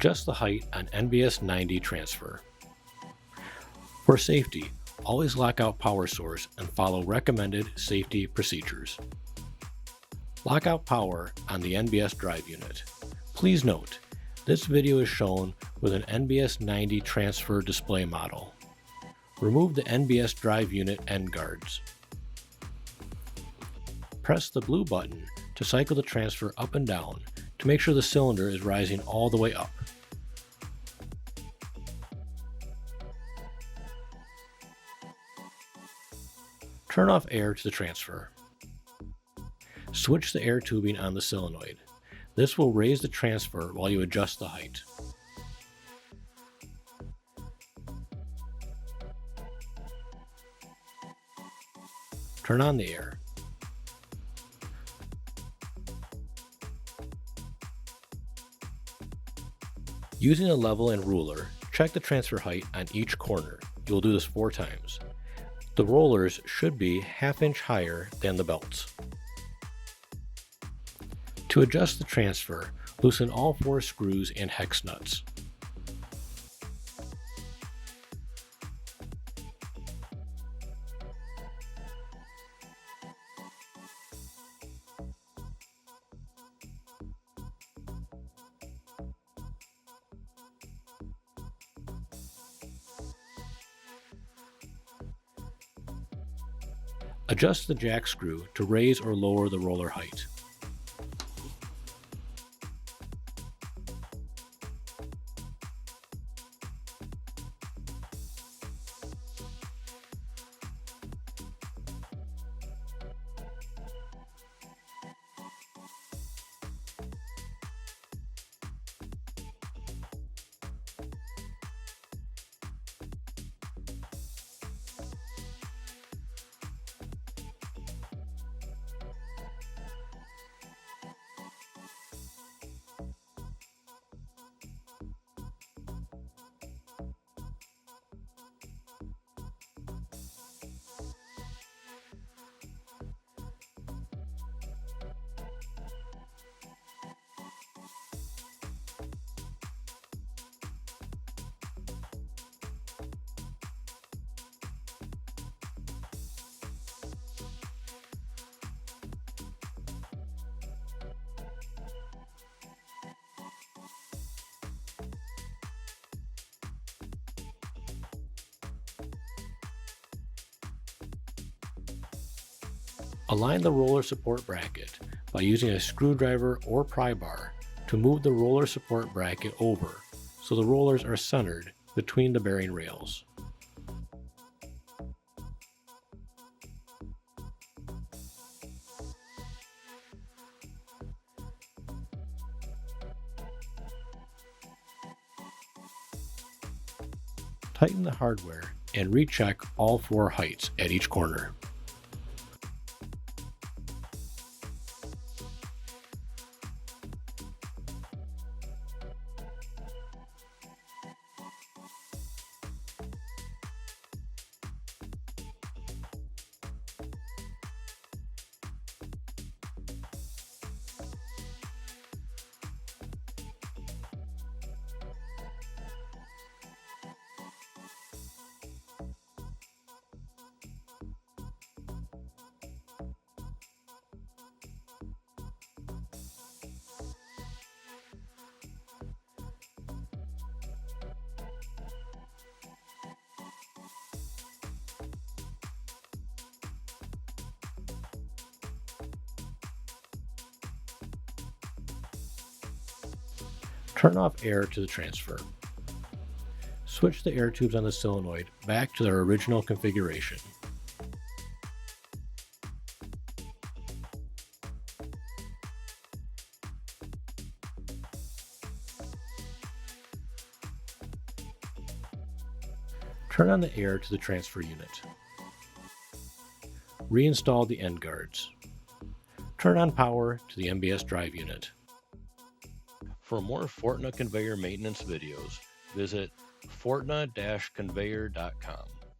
Adjust the height on NBS 90 transfer. For safety, always lock out power source and follow recommended safety procedures. Lock out power on the NBS drive unit. Please note, this video is shown with an NBS 90 transfer display model. Remove the NBS drive unit end guards. Press the blue button to cycle the transfer up and down to make sure the cylinder is rising all the way up. Turn off air to the transfer. Switch the air tubing on the solenoid. This will raise the transfer while you adjust the height. Turn on the air. Using a level and ruler, check the transfer height on each corner. You will do this 4 times. The rollers should be ½ inch higher than the belts. To adjust the transfer, loosen all 4 screws and hex nuts. Adjust the jack screw to raise or lower the roller height. Align the roller support bracket by using a screwdriver or pry bar to move the roller support bracket over so the rollers are centered between the bearing rails. Tighten the hardware and recheck all 4 heights at each corner. Turn off air to the transfer. Switch the air tubes on the solenoid back to their original configuration. Turn on the air to the transfer unit. Reinstall the end guards. Turn on power to the NBS drive unit. For more Fortna conveyor maintenance videos, visit fortna-conveyor.com.